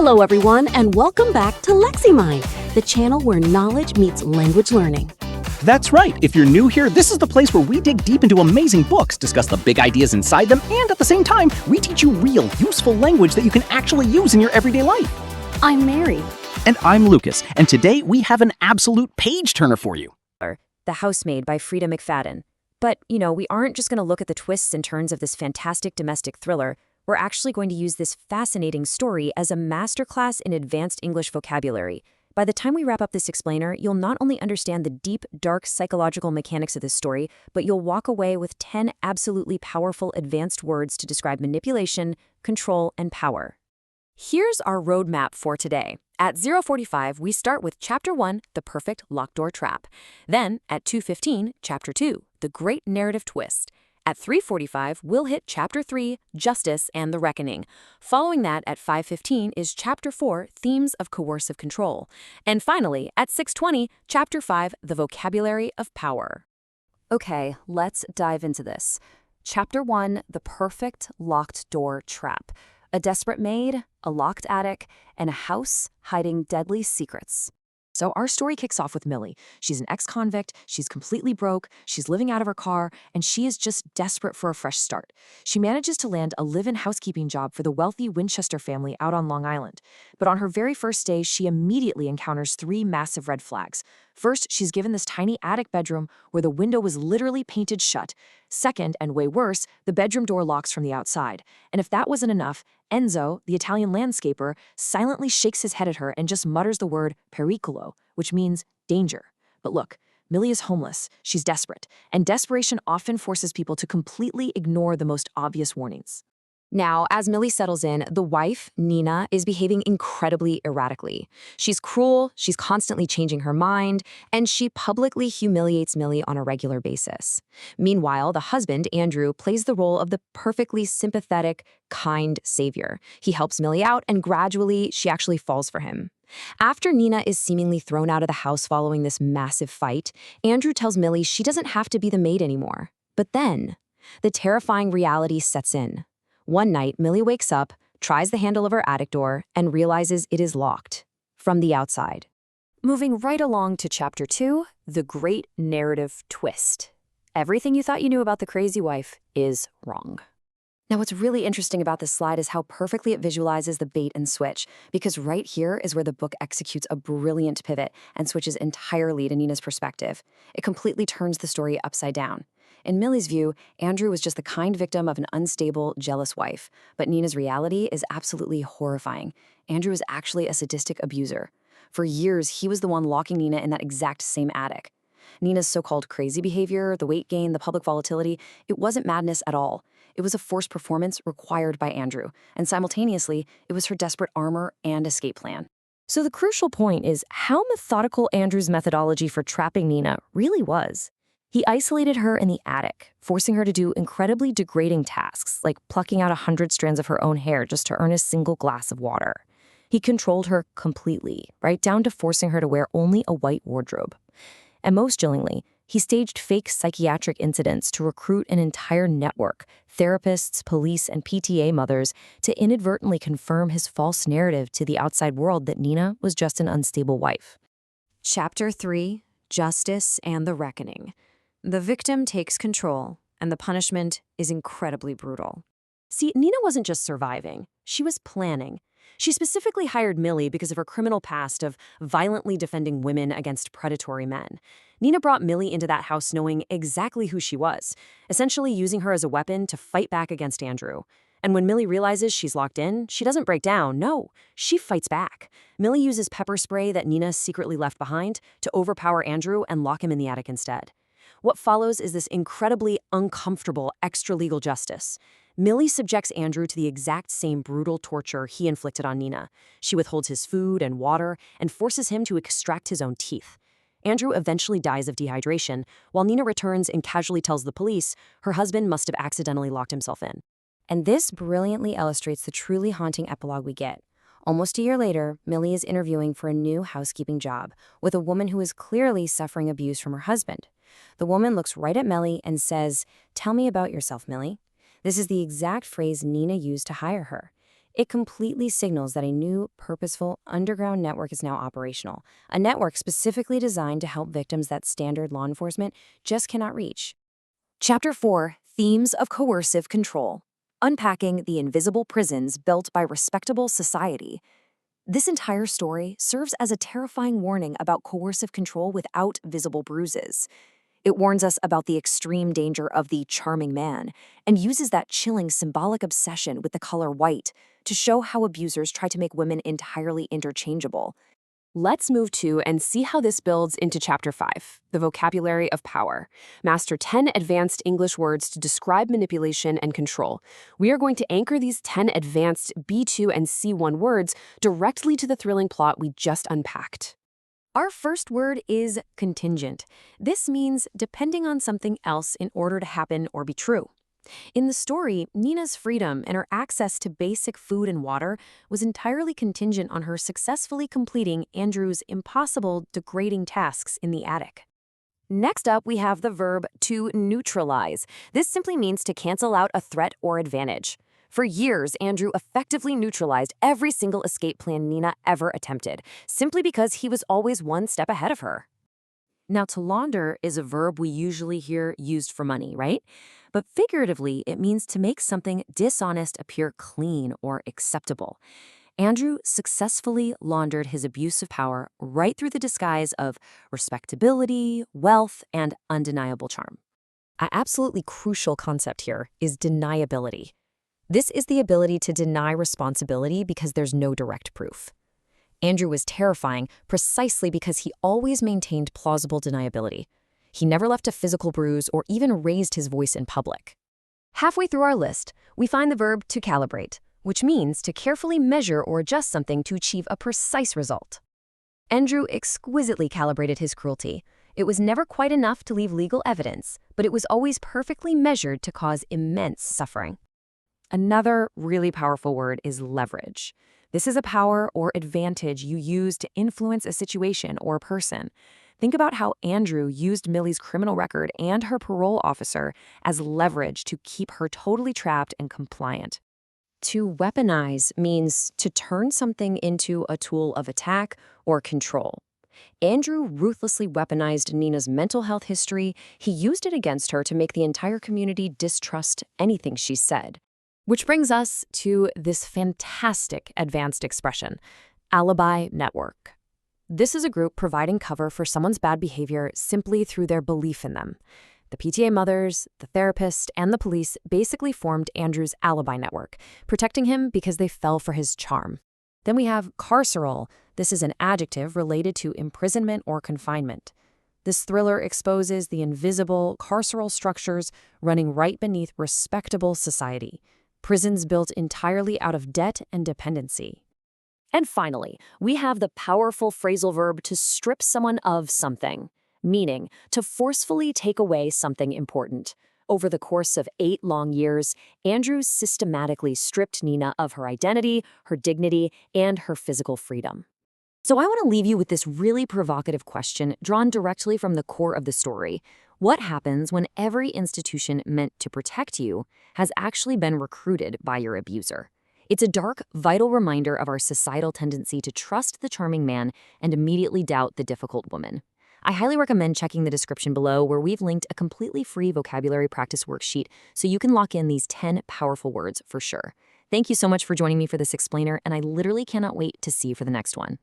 Hello everyone, and welcome back to LexiMind, the channel where knowledge meets language learning. That's right. If you're new here, this is the place where we dig deep into amazing books, discuss the big ideas inside them, and at the same time, we teach you real, useful language that you can actually use in your everyday life. I'm Mary. And I'm Lucas, and today we have an absolute page-turner for you. The Housemaid by Freida McFadden. But, we aren't just going to look at the twists and turns of this fantastic domestic thriller. We're actually going to use this fascinating story as a masterclass in advanced English vocabulary. By the time we wrap up this explainer, you'll not only understand the deep, dark psychological mechanics of this story, but you'll walk away with 10 absolutely powerful advanced words to describe manipulation, control, and power. Here's our roadmap for today. At 0:45, we start with Chapter 1, The Perfect Locked Door Trap. Then, at 2:15, Chapter 2, The Great Narrative Twist. At 3:45, we'll hit Chapter 3, Justice and the Reckoning. Following that, at 5:15, is Chapter 4, Themes of Coercive Control. And finally, at 6:20, Chapter 5, The Vocabulary of Power. Okay, let's dive into this. Chapter 1, The Perfect Locked Door Trap. A desperate maid, a locked attic, and a house hiding deadly secrets. So our story kicks off with Millie. She's an ex-convict, she's completely broke, she's living out of her car, and she is just desperate for a fresh start. She manages to land a live-in housekeeping job for the wealthy Winchester family out on Long Island. But on her very first day, she immediately encounters 3 massive red flags. First, she's given this tiny attic bedroom where the window was literally painted shut. Second, and way worse, the bedroom door locks from the outside. And if that wasn't enough, Enzo, the Italian landscaper, silently shakes his head at her and just mutters the word pericolo, which means danger. But look, Millie is homeless, she's desperate, and desperation often forces people to completely ignore the most obvious warnings. Now, as Millie settles in, the wife, Nina, is behaving incredibly erratically. She's cruel, she's constantly changing her mind, and she publicly humiliates Millie on a regular basis. Meanwhile, the husband, Andrew, plays the role of the perfectly sympathetic, kind savior. He helps Millie out, and gradually, she actually falls for him. After Nina is seemingly thrown out of the house following this massive fight, Andrew tells Millie she doesn't have to be the maid anymore. But then, the terrifying reality sets in. One night, Millie wakes up, tries the handle of her attic door, and realizes it is locked from the outside. Moving right along to Chapter 2, The Great Narrative Twist. Everything you thought you knew about the crazy wife is wrong. Now, what's really interesting about this slide is how perfectly it visualizes the bait and switch, because right here is where the book executes a brilliant pivot and switches entirely to Nina's perspective. It completely turns the story upside down. In Millie's view, Andrew was just the kind victim of an unstable, jealous wife, but Nina's reality is absolutely horrifying. Andrew is actually a sadistic abuser. For years, he was the one locking Nina in that exact same attic. Nina's so-called crazy behavior, the weight gain, the public volatility, it wasn't madness at all. It was a forced performance required by Andrew, and simultaneously, it was her desperate armor and escape plan. So the crucial point is how methodical Andrew's methodology for trapping Nina really was. He isolated her in the attic, forcing her to do incredibly degrading tasks, like plucking out 100 strands of her own hair just to earn a single glass of water. He controlled her completely, right down to forcing her to wear only a white wardrobe. And most chillingly, he staged fake psychiatric incidents to recruit an entire network, therapists, police, and PTA mothers, to inadvertently confirm his false narrative to the outside world that Nina was just an unstable wife. Chapter 3, Justice and the Reckoning. The victim takes control, and the punishment is incredibly brutal. See, Nina wasn't just surviving, she was planning. She specifically hired Millie because of her criminal past of violently defending women against predatory men. Nina brought Millie into that house knowing exactly who she was, essentially using her as a weapon to fight back against Andrew. And when Millie realizes she's locked in, she doesn't break down, no, she fights back. Millie uses pepper spray that Nina secretly left behind to overpower Andrew and lock him in the attic instead. What follows is this incredibly uncomfortable extra-legal justice. Millie subjects Andrew to the exact same brutal torture he inflicted on Nina. She withholds his food and water and forces him to extract his own teeth. Andrew eventually dies of dehydration, while Nina returns and casually tells the police her husband must have accidentally locked himself in. And this brilliantly illustrates the truly haunting epilogue we get. Almost a year later, Millie is interviewing for a new housekeeping job with a woman who is clearly suffering abuse from her husband. The woman looks right at Millie and says, "Tell me about yourself, Millie." This is the exact phrase Nina used to hire her. It completely signals that a new, purposeful, underground network is now operational, a network specifically designed to help victims that standard law enforcement just cannot reach. Chapter 4, Themes of Coercive Control. Unpacking the invisible prisons built by respectable society. This entire story serves as a terrifying warning about coercive control without visible bruises. It warns us about the extreme danger of the charming man and uses that chilling symbolic obsession with the color white to show how abusers try to make women entirely interchangeable. Let's move to and see how this builds into Chapter 5, the vocabulary of power. Master 10 advanced English words to describe manipulation and control. We are going to anchor these 10 advanced B2 and C1 words directly to the thrilling plot we just unpacked. Our first word is contingent. This means depending on something else in order to happen or be true. In the story, Nina's freedom and her access to basic food and water was entirely contingent on her successfully completing Andrew's impossible, degrading tasks in the attic. Next up, we have the verb to neutralize. This simply means to cancel out a threat or advantage. For years, Andrew effectively neutralized every single escape plan Nina ever attempted, simply because he was always one step ahead of her. Now, to launder is a verb we usually hear used for money, right? But figuratively, it means to make something dishonest appear clean or acceptable. Andrew successfully laundered his abuse of power right through the disguise of respectability, wealth, and undeniable charm. An absolutely crucial concept here is deniability. This is the ability to deny responsibility because there's no direct proof. Andrew was terrifying precisely because he always maintained plausible deniability. He never left a physical bruise or even raised his voice in public. Halfway through our list, we find the verb to calibrate, which means to carefully measure or adjust something to achieve a precise result. Andrew exquisitely calibrated his cruelty. It was never quite enough to leave legal evidence, but it was always perfectly measured to cause immense suffering. Another really powerful word is leverage. This is a power or advantage you use to influence a situation or a person. Think about how Andrew used Millie's criminal record and her parole officer as leverage to keep her totally trapped and compliant. To weaponize means to turn something into a tool of attack or control. Andrew ruthlessly weaponized Nina's mental health history. He used it against her to make the entire community distrust anything she said. Which brings us to this fantastic advanced expression, alibi network. This is a group providing cover for someone's bad behavior simply through their belief in them. The PTA mothers, the therapist, and the police basically formed Andrew's alibi network, protecting him because they fell for his charm. Then we have carceral. This is an adjective related to imprisonment or confinement. This thriller exposes the invisible carceral structures running right beneath respectable society. Prisons built entirely out of debt and dependency. And finally, we have the powerful phrasal verb to strip someone of something, meaning to forcefully take away something important. Over the course of 8 long years, Andrew systematically stripped Nina of her identity, her dignity, and her physical freedom. So I want to leave you with this really provocative question drawn directly from the core of the story. What happens when every institution meant to protect you has actually been recruited by your abuser? It's a dark, vital reminder of our societal tendency to trust the charming man and immediately doubt the difficult woman. I highly recommend checking the description below where we've linked a completely free vocabulary practice worksheet so you can lock in these 10 powerful words for sure. Thank you so much for joining me for this explainer, and I literally cannot wait to see you for the next one.